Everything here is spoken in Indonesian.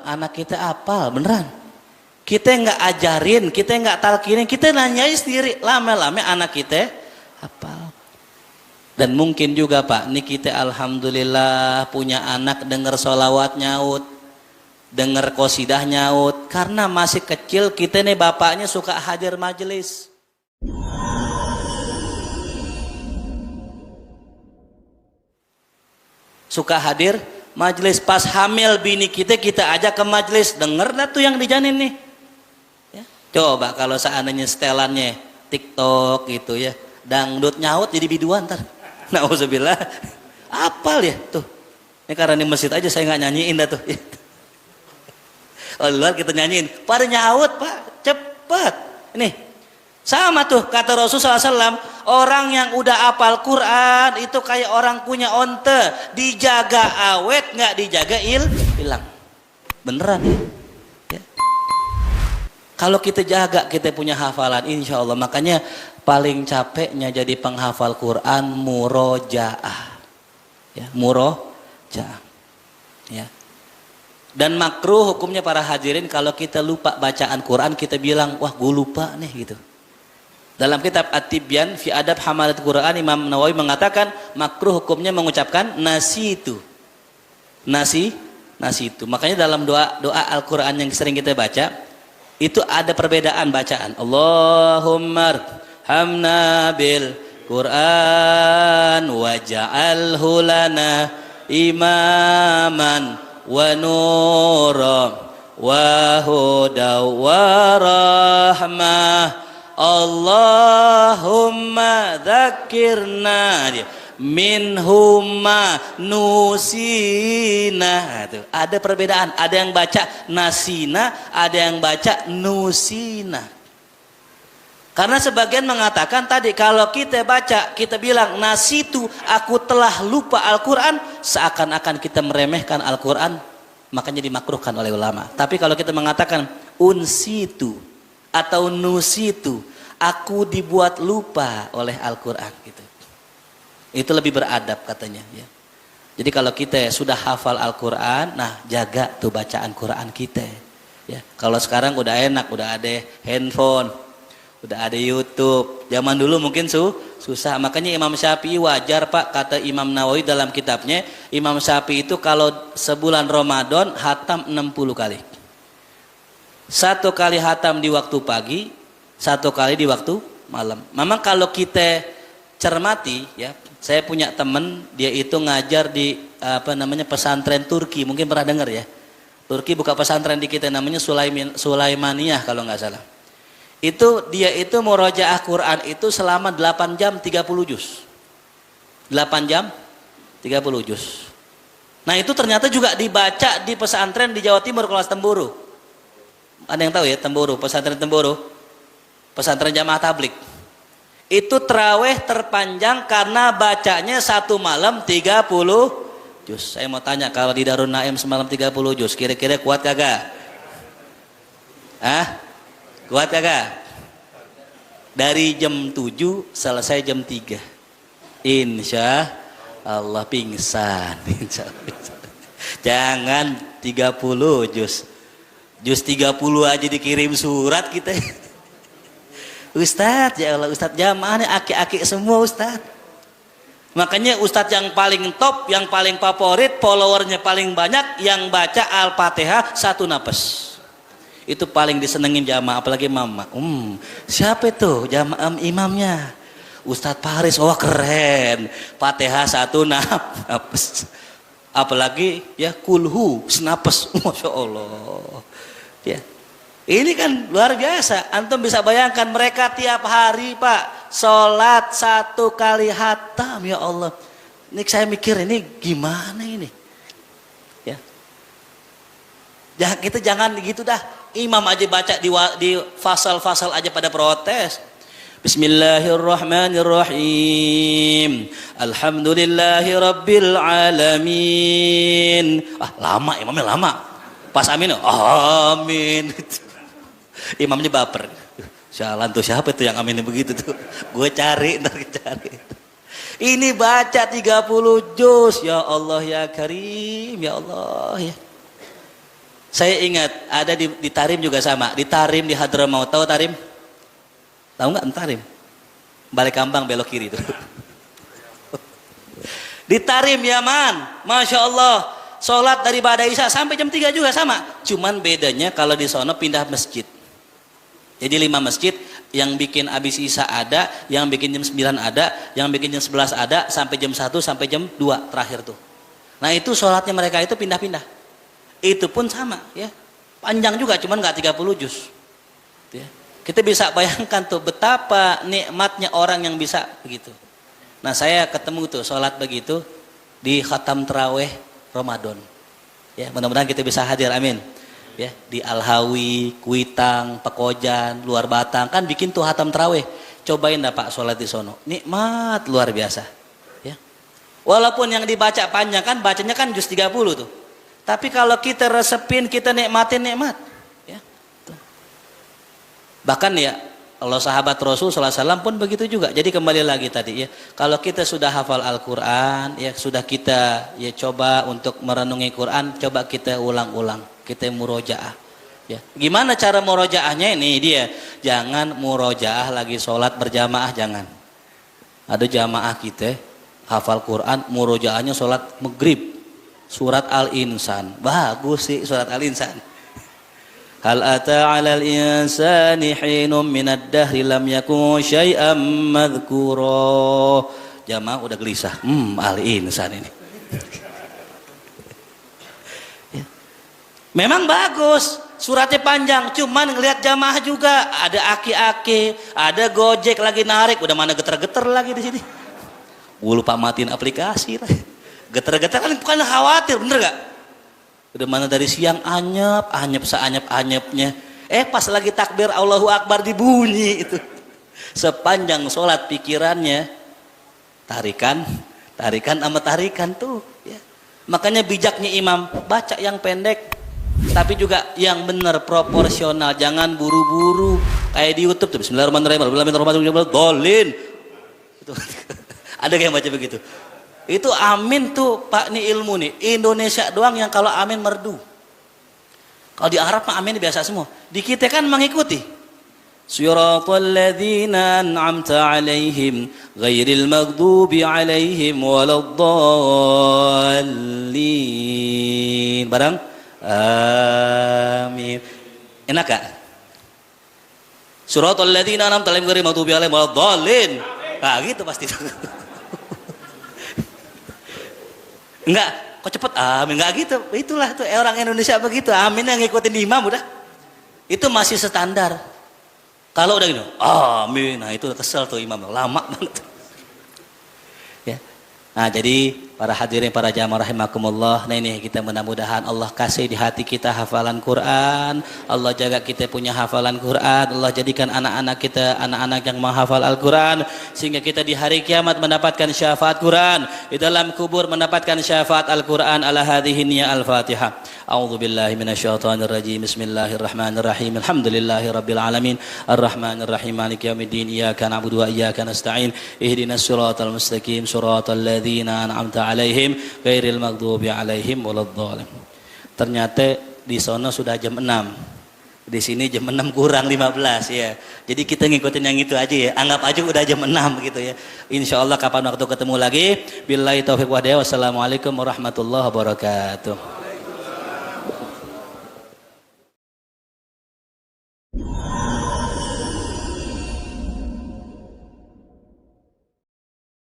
anak kita apal beneran. Kita nggak ajarin, kita nggak talkinin, kita nanyai sendiri. Lama-lama anak kita apal. Dan mungkin juga Pak, nih kita alhamdulillah punya anak dengar sholawat nyaut, dengar qosidah nyaut. Karena masih kecil kita nih bapaknya suka hadir majelis. Suka hadir majelis, pas hamil bini kita ajak ke majelis, denger dah tuh yang dijanin nih. Ya. Coba kalau seandainya setelannya TikTok gitu ya, dangdut nyaut jadi biduan ntar. Nauzubillah, apal ya tuh. Ini karena di masjid aja saya nggak nyanyiin dah tuh. Kalau luar kita nyanyiin, pada nyaut Pak, cepet. Ini sama tuh kata Rasulullah SAW, orang yang udah apal Quran itu kayak orang punya onte, dijaga awet nggak dijaga hilang. Beneran ya. Kalau kita jaga kita punya hafalan, insya Allah. Makanya paling capeknya jadi penghafal Quran murojaah, ya, murojaah, ya. Dan makruh hukumnya para hadirin kalau kita lupa bacaan Quran kita bilang wah gue lupa nih gitu. Dalam kitab At-Tibyan fi Adab Hamalat Quran Imam Nawawi mengatakan makruh hukumnya mengucapkan nasitu, nasitu. Makanya dalam doa Al-Quran yang sering kita baca itu ada perbedaan bacaan. Allahumma hamna bil Quran waj'alhu lana imaman wa nura wa huda wa rahmah. Allahumma dzakirna minhumma nusina. Tuh, ada perbedaan, ada yang baca nasina, ada yang baca nusina. Karena sebagian mengatakan tadi kalau kita baca, kita bilang nasitu, aku telah lupa Al-Quran, seakan-akan kita meremehkan Al-Quran, makanya dimakruhkan oleh ulama. Tapi kalau kita mengatakan unsitu atau nusitu, aku dibuat lupa oleh Al-Quran gitu. Itu lebih beradab katanya ya. Jadi kalau kita sudah hafal Al-Quran, nah jaga tuh bacaan Quran kita ya. Kalau sekarang udah enak, udah ada handphone, udah ada YouTube. Zaman dulu mungkin susah. Makanya Imam Syafi'i wajar Pak, kata Imam Nawawi dalam kitabnya, Imam Syafi'i itu kalau sebulan Ramadan hatam 60 kali. Satu kali hatam di waktu pagi, satu kali di waktu malam. Memang kalau kita cermati ya, saya punya teman dia itu ngajar di pesantren Turki, mungkin pernah dengar ya. Turki buka pesantren di kita namanya Sulaimaniyah kalau nggak salah. Itu dia itu murojaah Quran itu selama 8 jam 30 juz. 8 jam 30 juz. Nah itu ternyata juga dibaca di pesantren di Jawa Timur kelas Temburu. Ada yang tahu ya Temburu, pesantren Temburu, pesantren Jamaah Tablik. Itu tarawih terpanjang karena bacanya satu malam 30 juz. Saya mau tanya kalau di Darun Naim semalam 30 juz, kira-kira kuat kagak? Kuat kagak? Dari jam 7 selesai jam 3. Insya Allah pingsan. Insya Allah. Jangan 30 juz. Juz 30 aja dikirim surat kita. Ustadz, ya Allah, Ustadz jamaah nih aki-aki semua Ustadz. Makanya Ustadz yang paling top, yang paling favorit, followernya paling banyak, yang baca Al-Fatihah satu nafas. Itu paling disenengin jamaah, apalagi mama. Siapa itu jamaah imamnya? Ustadz Faris, wah keren. Fatihah satu nafas. Apalagi ya kulhu senapes, masya Allah. Ya. Ini kan luar biasa. Antum bisa bayangkan mereka tiap hari Pak sholat satu kali hatam, ya Allah. Ini saya mikir ini gimana ini? Ya. Kita jangan gitu dah. Imam aja baca di fasal-fasal aja pada protes. Bismillahirrahmanirrahim. Alhamdulillahi rabbil alamin. Lama imamnya lama. Pas amin, amin. Imamnya baper. Jalan tuh siapa tuh yang aminnya begitu tuh? Gue cari, ntar cari. Ini baca 30 juz. Ya Allah ya Karim, ya Allah ya. Saya ingat ada di Tarim juga sama. Di Tarim di Hadramaut, tahu Tarim? Tahu nggak Tarim? Balik Kambang belok kiri itu. Di Tarim Yaman, masya Allah, sholat dari Ba'da Isya sampai jam 3 juga sama. Cuman bedanya kalau di sono pindah masjid. Jadi 5 masjid, yang bikin abis Isya ada, yang bikin jam 9 ada, yang bikin jam 11 ada, sampai jam 1 sampai jam 2 terakhir tuh. Nah itu sholatnya mereka itu pindah-pindah. Itu pun sama ya. Panjang juga, cuman nggak 30 juz. Ya. Kita bisa bayangkan tuh betapa nikmatnya orang yang bisa begitu. Nah saya ketemu tuh sholat begitu di khatam terawih Ramadan. Ya mudah-mudahan kita bisa hadir, amin. Ya di Al-Hawi, Kuitang, Pekojan, Luar Batang kan bikin tuh khatam terawih. Cobain dah Pak sholat di sono, nikmat luar biasa. Ya walaupun yang dibaca panjang kan, bacanya kan juz 30 tuh. Tapi kalau kita resepin, kita nikmatin nikmat. Ya. Tuh. Bahkan ya Allah sahabat Rasul SAW pun begitu juga. Jadi kembali lagi tadi ya, kalau kita sudah hafal Al-Quran, ya sudah kita ya coba untuk merenungi Quran, coba kita ulang-ulang, kita murojaah. Ya, gimana cara murojaahnya ini dia? Jangan murojaah lagi sholat berjamaah, jangan. Ada jamaah kita hafal Quran, murojaahnya sholat maghrib, surat Al-Insan, bagus sih surat Al-Insan. Hal ata 'alal insani hinum minad dahri lam yakun syai'am madhkura. Jamaah udah gelisah. Al-Insan ini. Ya. Memang bagus, suratnya panjang, cuman ngelihat jamaah juga ada aki-aki, ada Gojek lagi narik, udah mana geter-geter lagi di sini. Lupa matiin aplikasi lah. Geter-geter kan bukan khawatir, bener gak? Udah mana dari siang anyep seanyep-anyepnya. Pas lagi takbir Allahu Akbar dibunyi itu. Sepanjang sholat pikirannya tarikan sama tarikan tuh. Ya. Makanya bijaknya imam, baca yang pendek, tapi juga yang benar proporsional. Jangan buru-buru kayak di YouTube tuh. Bismillahirrahmanirrahim. Dolin. Ada yang baca begitu. Itu amin tuh Pak, nih ilmu nih. Indonesia doang yang kalau amin merdu. Kalau di Arab mah amin biasa semua. Di kita kan mengikuti. Siratal ladzina an'amta 'alaihim ghairil maghdubi 'alaihim waladdallin. Barang amin. Enak gak? Siratal ladzina an'amta 'alaihim ghairil maghdubi 'alaihim waladdallin. Nah gitu pasti. Enggak, kok cepet amin, enggak gitu. Itulah tuh orang Indonesia begitu, amin yang ngikutin imam udah. Itu masih standar. Kalau udah gitu, amin, nah itu kesel tuh imam, lama banget. Ya. Nah, jadi para hadirin, para jamaah rahimakumullah, nah ini kita mudah-mudahan Allah kasih di hati kita hafalan Quran, Allah jaga kita punya hafalan Quran, Allah jadikan anak-anak kita anak-anak yang menghafal Al-Quran, sehingga kita di hari kiamat mendapatkan syafaat Quran, di dalam kubur mendapatkan syafaat Al-Quran. Ala hadhihi niyya Al-Fatihah. A'udzu billahi minasyaitonir rajim. Bismillahirrahmanirrahim. Alhamdulillahirabbil alamin. Arrahmanir rahim. Maliki yaumiddin. Iyyaka na'budu wa iyyaka nasta'in. Ihdinas siratal mustaqim. Siratal ladzina an'amta 'alaihim ghairil maghdubi 'alaihim waladdallin. Ternyata di sono sudah jam 6. Di sini jam 6 kurang 15 ya. Jadi kita ngikutin yang itu aja ya. Anggap aja udah jam 6 gitu ya. Insyaallah kapan waktu ketemu lagi. Billahi taufiq wa hidayah. Wassalamualaikum warahmatullahi wabarakatuh.